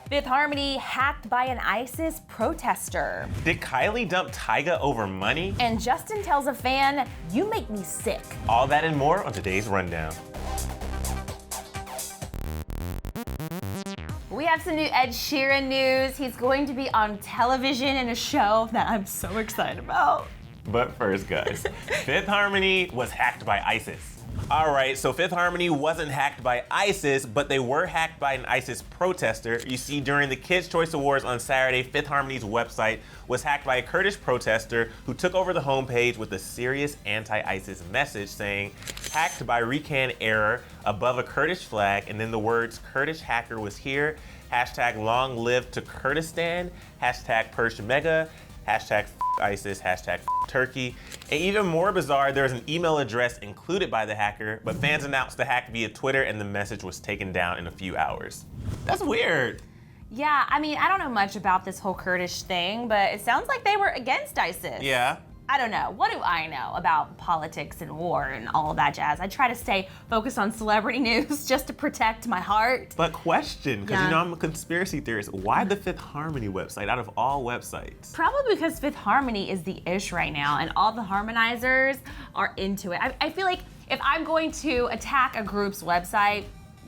Fifth Harmony hacked by an ISIS protester. Did Kylie dump Tyga over money? And Justin tells a fan, "You make me sick." All that and more on today's Rundown. We have some new Ed Sheeran news. He's going to be on television in a show that I'm so excited about. But first, guys, Fifth Harmony was hacked by ISIS. All right, so Fifth Harmony wasn't hacked by ISIS, but they were hacked by an ISIS protester. You see, during the Kids' Choice Awards on Saturday, Fifth Harmony's website was hacked by a Kurdish protester who took over the homepage with a serious anti-ISIS message saying, "Hacked by Recan error," above a Kurdish flag, and then the words "Kurdish hacker was here," hashtag long live to Kurdistan, hashtag Peshmerga, hashtag ISIS, hashtag Turkey. And even more bizarre, there's an email address included by the hacker, but fans announced the hack via Twitter and the message was taken down in a few hours. That's weird. Yeah, I mean, I don't know much about this whole Kurdish thing, but it sounds like they were against ISIS. Yeah. I don't know. What do I know about politics and war and all of that jazz? I try to stay focused on celebrity news just to protect my heart. But question, because Yeah. you know I'm a conspiracy theorist, why the Fifth Harmony website out of all websites? Probably because Fifth Harmony is the ish right now and all the harmonizers are into it. I feel like if I'm going to attack a group's website,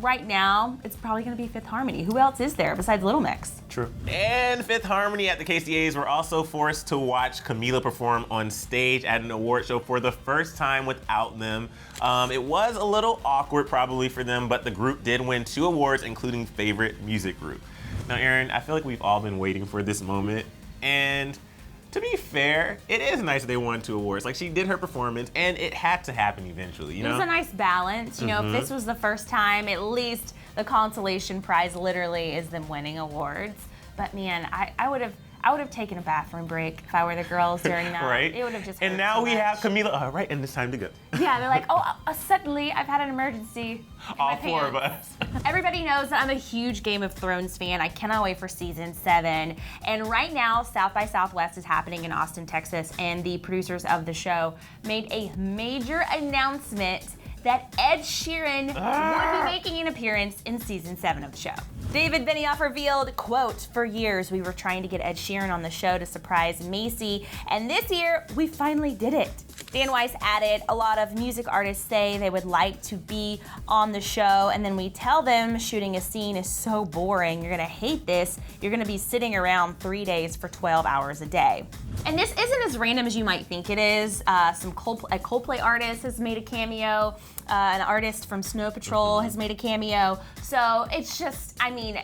right now, it's probably gonna be Fifth Harmony. Who else is there besides Little Mix? True. And Fifth Harmony at the KCAs were also forced to watch Camila perform on stage at an award show for the first time without them. It was a little awkward probably for them, but the group did win 2 awards, including Favorite Music Group. Now, Aaron, I feel like we've all been waiting for this moment, and to be fair, it is nice that they won 2 awards. Like, she did her performance, and it had to happen eventually, you know? It was a nice balance. You know, if this was the first time, at least the consolation prize literally is them winning awards. But man, I would have taken a bathroom break if I were the girls during that. Right? It would have just And hurt now so we much. have Camila. All right, and it's time to go. Yeah, they're like, suddenly I've had an emergency. in All my 4 of pants." us. Everybody knows that I'm a huge Game of Thrones fan. I cannot wait for season 7. And right now, South by Southwest is happening in Austin, Texas, and the producers of the show made a major announcement that Ed Sheeran would be making an appearance in season 7 of the show. David Benioff revealed, quote, "For years we were trying to get Ed Sheeran on the show to surprise Macy, and this year we finally did it." Dan Weiss added, "A lot of music artists say they would like to be on the show, and then we tell them shooting a scene is so boring, you're gonna hate this, you're gonna be sitting around 3 days for 12 hours a day." And this isn't as random as you might think it is. A Coldplay artist has made a cameo. An artist from Snow Patrol has made a cameo. So it's just, I mean,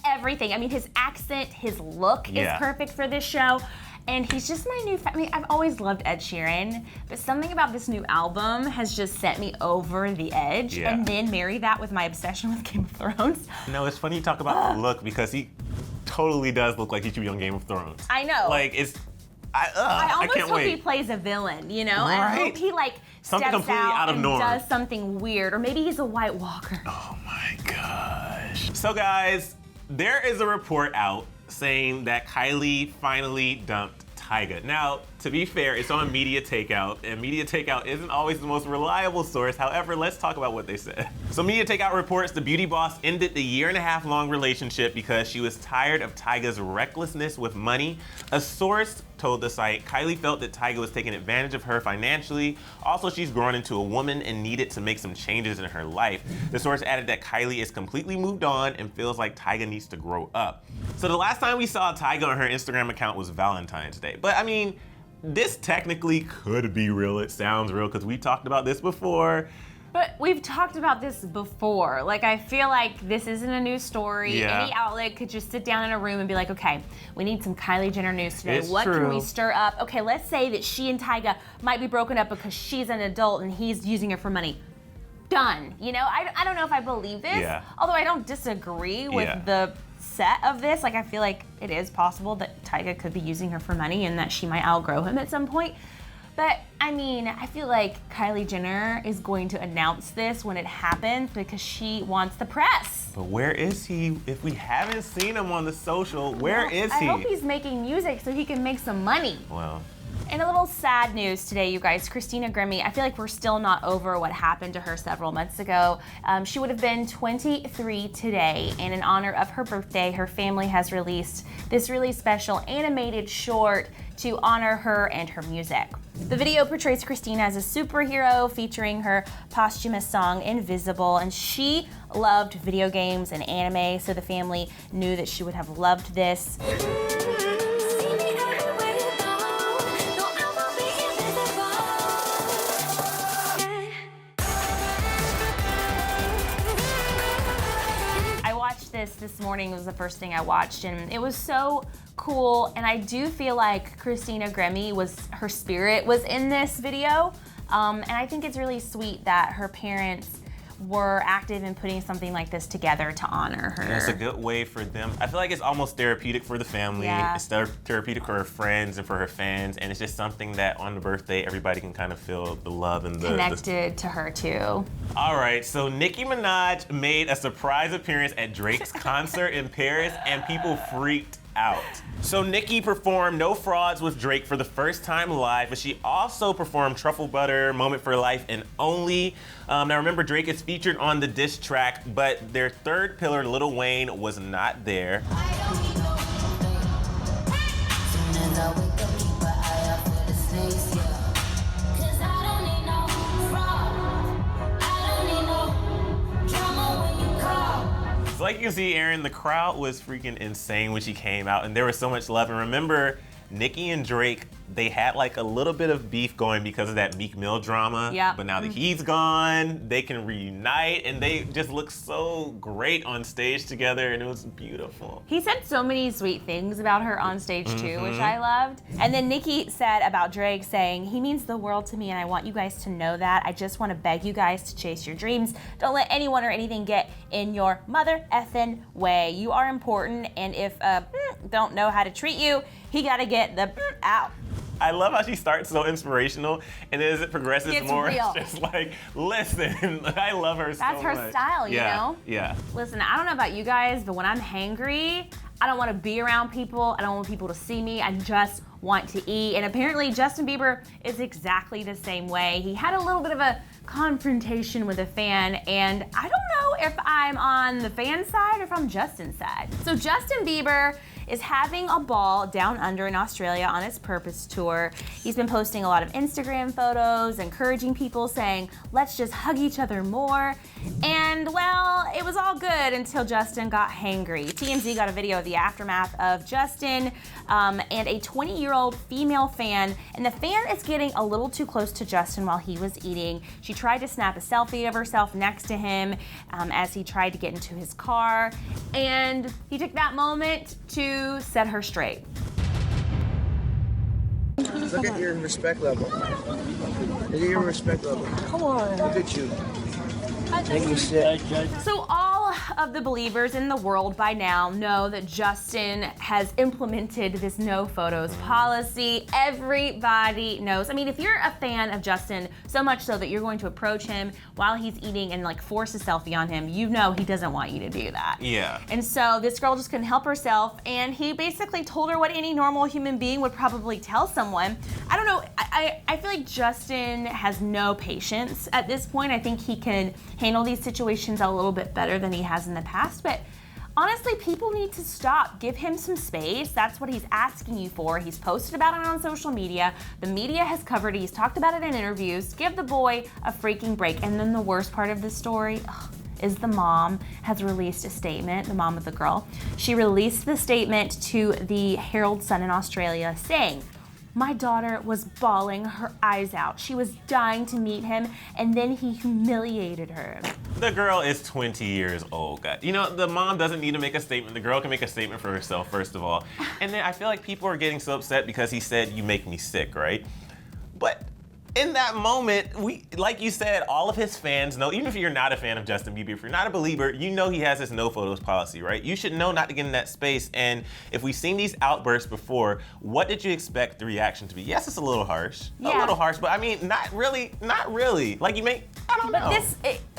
everything. I mean, his accent, his look is perfect for this show. And he's just my new, I mean, I've always loved Ed Sheeran, but something about this new album has just sent me over the edge. Yeah. And then marry that with my obsession with Game of Thrones. No, it's funny you talk about the look because he totally does look like he should be on Game of Thrones. I know. Like, it's, I almost can't hope wait. he plays a villain, you know? I Right? hope he Something steps completely out of and norm. does something weird, or maybe he's a White Walker. Oh my gosh. So guys, there is a report out saying that Kylie finally dumped Tyga. Now, to be fair, it's on Media Takeout, and Media Takeout isn't always the most reliable source. However, let's talk about what they said. So Media Takeout reports the beauty boss ended the 1.5-year long relationship because she was tired of Tyga's recklessness with money. A source told the site Kylie felt that Tyga was taking advantage of her financially. Also, she's grown into a woman and needed to make some changes in her life. The source added that Kylie is completely moved on and feels like Tyga needs to grow up. So the last time we saw Tyga on her Instagram account was Valentine's Day. But I mean, this technically could be real. It sounds real because we talked about this before. But we've talked about this before. Like, I feel like this isn't a new story. Yeah. Any outlet could just sit down in a room and be like, okay, we need some Kylie Jenner news today. It's What can true. we stir up? Okay, let's say that she and Tyga might be broken up because she's an adult and he's using her for money. Done. You know, I don't know if I believe this. Yeah. Although I don't disagree with the set of this. Like, I feel like it is possible that Tyga could be using her for money and that she might outgrow him at some point. But, I mean, I feel like Kylie Jenner is going to announce this when it happens because she wants the press. But where is he? If we haven't seen him on the social, where is he? I hope he's making music so he can make some money. Well, And a little sad news today, you guys. Christina Grimmie, I feel like we're still not over what happened to her several months ago. She would have been 23 today, and in honor of her birthday, her family has released this really special animated short to honor her and her music. The video portrays Christina as a superhero featuring her posthumous song Invisible, and she loved video games and anime, so the family knew that she would have loved this. This morning was the first thing I watched, and it was so cool. And I do feel like Christina Grimmie her spirit was in this video, and I think it's really sweet that her parents were active in putting something like this together to honor her. Yeah, it's a good way for them. I feel like it's almost therapeutic for the family. Yeah. It's therapeutic for her friends and for her fans, and it's just something that on the birthday everybody can kind of feel the love and the connected to her too. All right, so Nicki Minaj made a surprise appearance at Drake's concert in Paris, and people freaked out. So Nicki performed No Frauds with Drake for the first time live, but she also performed Truffle Butter, Moment for Life, and Only. Now remember, Drake is featured on the diss track, but their third pillar, Lil Wayne, was not there. Like you can see, Aaron, the crowd was freaking insane when she came out, and there was so much love. And remember, Nicki and Drake, they had like a little bit of beef going because of that Meek Mill drama. Yep. But now that he's gone, they can reunite, and they just look so great on stage together, and it was beautiful. He said so many sweet things about her on stage too, which I loved. And then Nicki said about Drake, saying, "He means the world to me, and I want you guys to know that. I just want to beg you guys to chase your dreams. Don't let anyone or anything get in your mother effing way. You are important, and if don't know how to treat you, he gotta get the out." I love how she starts so inspirational, and as it progresses more, real. it's just like, listen, I love her so much. That's her style, you know? Yeah. Listen, I don't know about you guys, but when I'm hangry, I don't want to be around people. I don't want people to see me. I just want to eat. And apparently Justin Bieber is exactly the same way. He had a little bit of a confrontation with a fan, and I don't know if I'm on the fan side or if I'm Justin's side. So Justin Bieber is having a ball down under in Australia on his Purpose tour. He's been posting a lot of Instagram photos, encouraging people, saying, let's just hug each other more. And well, it was all good until Justin got hangry. TMZ got a video of the aftermath of Justin and a 20-year-old female fan, and the fan is getting a little too close to Justin while he was eating. She tried to snap a selfie of herself next to him as he tried to get into his car, and he took that moment to set her straight. Look at your respect level. Look at your respect level. Come on. Look at you. Make me sick. So all of the believers in the world by now know that Justin has implemented this no photos policy. Everybody knows. I mean, if you're a fan of Justin, so much so that you're going to approach him while he's eating and like force a selfie on him, you know he doesn't want you to do that. Yeah. And so this girl just couldn't help herself, and he basically told her what any normal human being would probably tell someone. I don't know, I feel like Justin has no patience at this point. I think he can handle these situations a little bit better than he has in the past, but honestly, people need to stop. Give him some space. That's what he's asking you for. He's posted about it on social media. The media has covered it. He's talked about it in interviews. Give the boy a freaking break. And then the worst part of the story is the mom has released a statement, the mom of the girl. She released the statement to the Herald Sun in Australia saying, "My daughter was bawling her eyes out. She was dying to meet him, and then he humiliated her." The girl is 20 years old, guys. You know, the mom doesn't need to make a statement. The girl can make a statement for herself, first of all. And then I feel like people are getting so upset because he said, "You make me sick," right? But in that moment, like you said, all of his fans know, even if you're not a fan of Justin Bieber, if you're not a believer, you know he has this no photos policy, right? You should know not to get in that space. And if we've seen these outbursts before, what did you expect the reaction to be? Yes, it's a little harsh, Yeah. a little harsh, but I mean, not really. Like you make I don't know.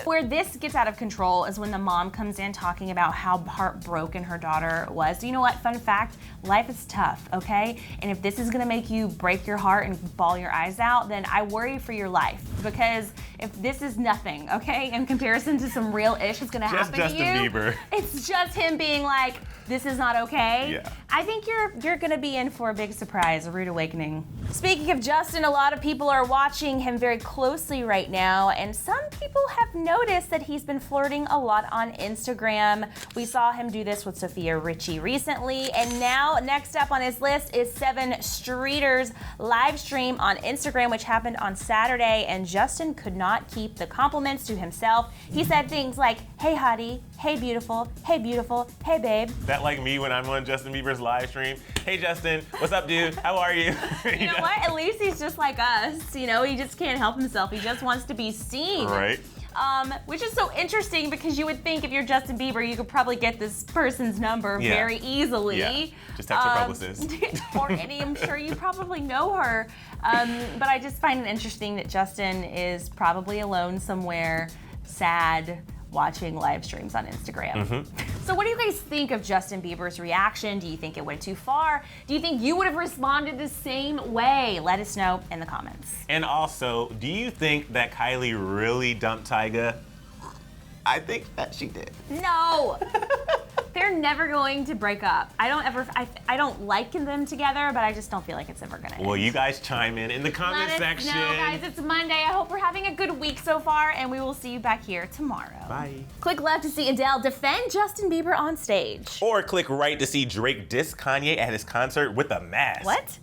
Where this gets out of control is when the mom comes in talking about how heartbroken her daughter was. You know what? Fun fact, life is tough, okay? And if this is gonna make you break your heart and bawl your eyes out, then I worry for your life. Because if this is nothing, okay, in comparison to some real ish that's gonna happen to you. Just Justin Bieber. It's just him being like, this is not okay. Yeah. I think you're gonna be in for a big surprise, a rude awakening. Speaking of Justin, a lot of people are watching him very closely right now, and some people have noticed that he's been flirting a lot on Instagram. We saw him do this with Sophia Richie recently, and now next up on his list is Seven Streeter's live stream on Instagram, which happened on Saturday, and Justin could not keep the compliments to himself. He said things like, "Hey hottie, hey beautiful, hey beautiful, hey babe." That like me when I'm on Justin Bieber's live stream. Hey Justin, what's up dude? How are you? You know what? At least he's just like us. You know, he just can't help himself. He just wants to be seen. Right. Which is so interesting because you would think if you're Justin Bieber, you could probably get this person's number very easily. Yeah. Just text her publicist. Or any, I'm sure you probably know her. But I just find it interesting that Justin is probably alone somewhere, sad, watching live streams on Instagram. So what do you guys think of Justin Bieber's reaction? Do you think it went too far? Do you think you would have responded the same way? Let us know in the comments. And also, do you think that Kylie really dumped Tyga? I think that she did. No. They're never going to break up. I don't like them together, but I just don't feel like it's ever gonna end. Well, you guys chime in the comment section. Let us know, guys. It's Monday. I hope we're having a good week so far, and we will see you back here tomorrow. Bye. Click left to see Adele defend Justin Bieber on stage. Or click right to see Drake diss Kanye at his concert with a mask. What?